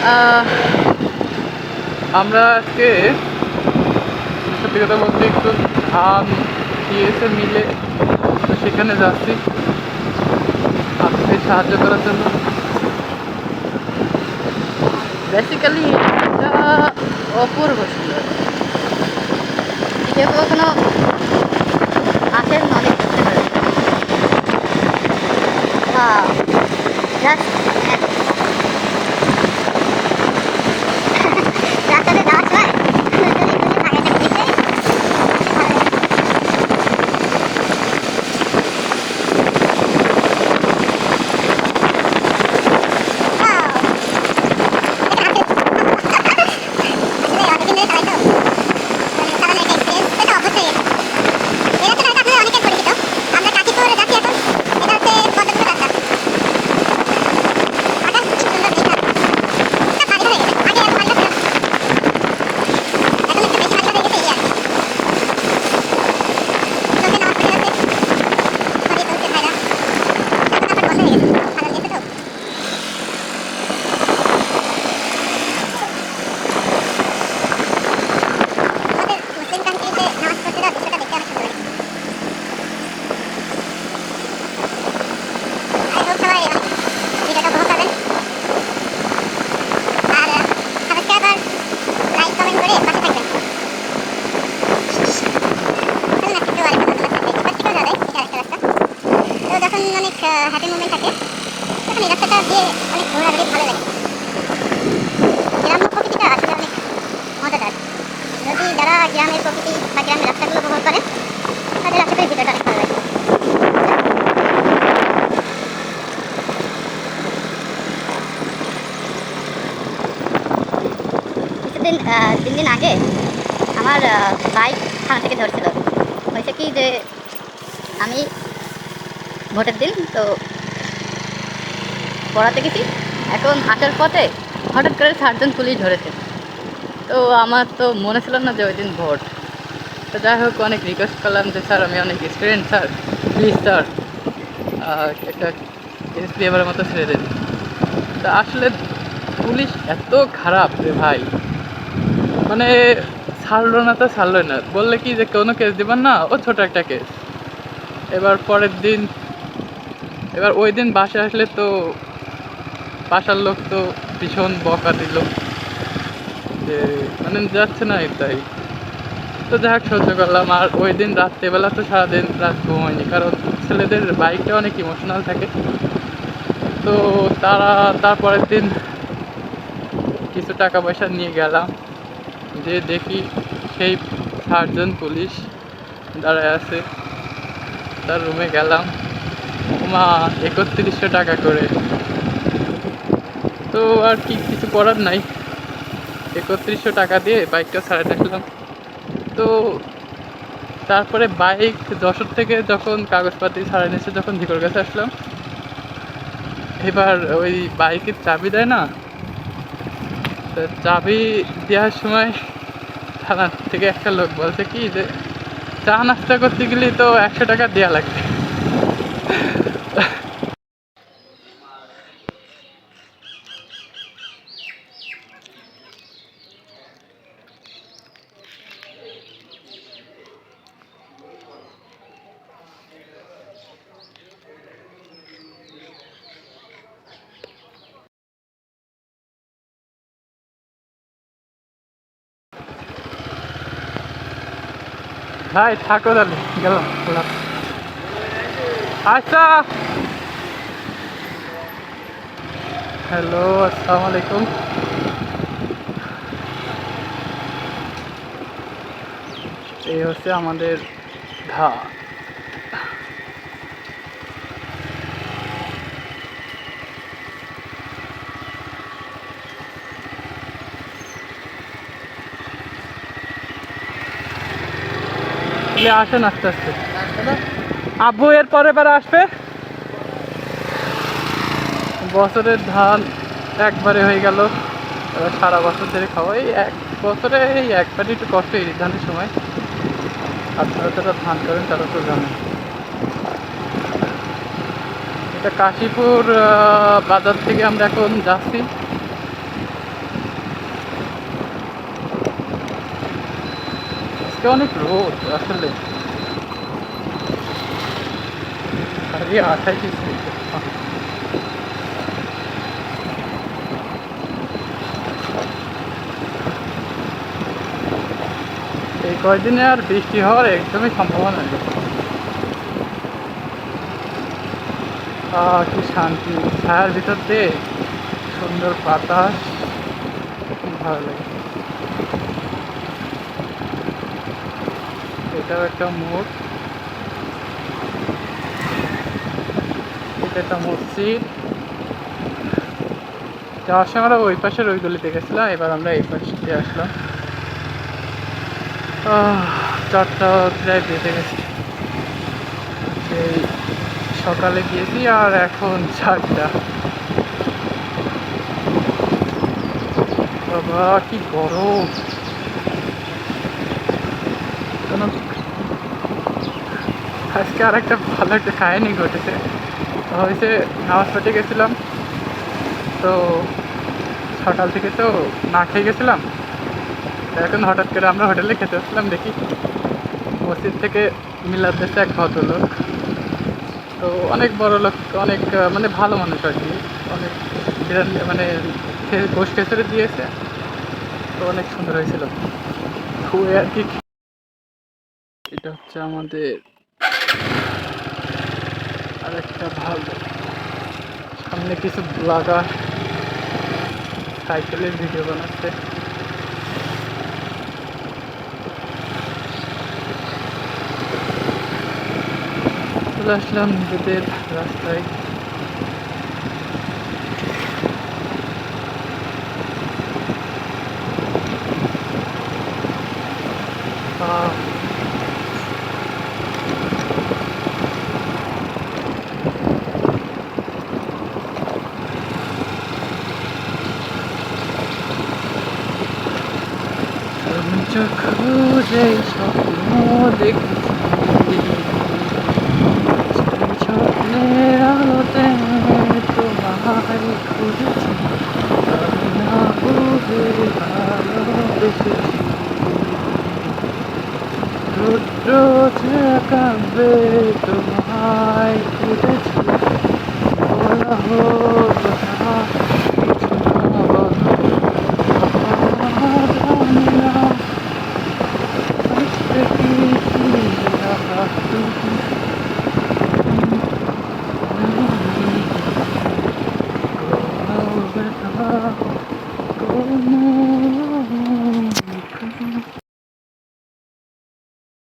আহ, আমরা আজকে সত্যি কথা বলতে একটু ধান দিয়েছে মিলে, তো সেখানে যাচ্ছি আপনাকে সাহায্য করার জন্য। বেসিক্যালি এটা অপূর্ব সুন্দর। কেউ কখনো আসেন অনেক বুঝতে পারে। জাস্ট রাস্তাতে যাওয়ার সময় হ্যাপি মুভমেন্ট থাকে, তখন এই রাস্তাটা দিয়ে অনেক ঘোরাঘুরি ভালো লাগে। গ্রাম্য প্রকৃতিটা আসলে অনেক মজাদার। যদি যারা গ্রামের প্রকৃতি বা গ্রামের রাস্তাগুলো উপভোগ করেন তাদের আশা করি ভিডিওটা অনেক ভালো লাগে। কিছুদিন 3 দিন আগে আমার বাইক থানা থেকে ধরছিল। হয়েছে কি যে আমি ভোটের দিন তো পড়াতে গেছি, এখন আসার পথে হঠাৎ করে 4জন পুলিশ ধরেছে। তো আমার তো মনে ছিল না যে ওই দিন ভোট। তো যাই হোক, অনেক রিকোয়েস্ট করলাম যে স্যার আমি অনেক স্টুডেন্ট, স্যার প্লিজ স্যার একটা এসপি এবারের মতো ছেড়ে দিন। তা আসলে পুলিশ এত খারাপ রে ভাই, মানে ছাড়লো না তো ছাড়লোই না, বললে কি যে কোনো কেস দেবেন না, ও ছোট একটা কেস। এবার পরের দিন, এবার ওই দিন বাসায় আসলে তো বাসার লোক তো ভীষণ বকা দিল যে মানে যাচ্ছে না তাই। তো যাই হোক সহ্য করলাম। আর ওই দিন রাত্রেবেলা তো সারাদিন রাত ঘুমায়নি, কারণ ছেলেদের বাইকটা অনেক ইমোশনাল থাকে। তো তারপরের দিন কিছু টাকা পয়সা নিয়ে গেলাম, যে দেখি সেই 4জন পুলিশ দাঁড়ায় আছে। তার রুমে গেলাম, ওমা 3100 টাকা করে। তো আর কি কিছু করার নাই, 3100 টাকা দিয়ে বাইকটা ছাড়াতে আসলাম। তো তারপরে বাইক যশোর থেকে যখন কাগজপাতি ছাড়াই নিয়েছে, যখন ধিকর কাছে আসলাম, এবার ওই বাইকের চাবি দেয় না, তো চাবি দেওয়ার সময় থানা থেকে একটা লোক বলছে কি যে চা নাস্তা করতে গেলে তো 100 টাকা দেওয়া লাগবে। ভাই থাকো তাহলে, গেলাম। আচ্ছা, হ্যালো, আসসালামু আলাইকুম। এই হচ্ছে আমাদের ঘা। আসেন আস্তে আস্তে, আব্বু এর পরে বার আসবে। বছরের ধান একবারে হয়ে গেল, এবার সারা বছর ধরে খাওয়া। এই এক বছরে এই একবারই একটু কষ্ট এই ধানের সময়। আপনারা যারা ধান করেন তারা তো জানেন। এটা কাশীপুর বাজার থেকে আমরা এখন যাচ্ছি আজকে অনেক রোদ আসলে, আরে 28 এই কয়দিনে আর বৃষ্টি হওয়ার একদমই সম্ভাবনা নেই। কি শান্তি, ছায়ার ভিতর দিয়ে সুন্দর বাতাস, খুব ভালো লাগে। এটাও একটা মোড়, এটা একটা মসজিদ। যাওয়ার সময় আমরা ওই পাশের ওই গলিতে গেছিলাম, এবার আমরা এই পাশে দিয়ে আসলাম। 4টা প্রায় বেজে গেছে, সেই সকালে গিয়েছি আর এখন 4টা। বাবা কি গরম! আজকে আর একটা ভালো একটা কাহিনী ঘটেছে। হয়েছে, নামাজ পড়তে গেছিলাম, তো সকাল থেকে তো না খেয়ে গেছিলাম। এখন হঠাৎ করে আমরা হোটেলে খেতে আসলাম, দেখি মসজিদ থেকে মিলাদ দিচ্ছে এক ভদ্রলোক। তো অনেক বড় লোক, অনেক মানে ভালো মানুষ আর কি। অনেক বিরিয়ানি মানে গোশ খেচুড়ি দিয়েছে, তো অনেক সুন্দর হয়েছিল খুবই আর কি। এটা হচ্ছে আমাদের আরেকটা ভালো, সামনে কিছু ব্লগার সাইকেলের ভিডিও বানাচ্ছে। চলে আসলাম নিজেদের রাস্তায়। চোখ বুঝে স্বপ্ন দেখেছি, স্বপ্নের আলোতে তোমায় খুঁজেছি, আমি না বুঝে ভালোবেসেছি। রুদ্র কাঁদবে তোমায় খুঁজেছি, বলা হোক না কিছু না বলো, জানি না como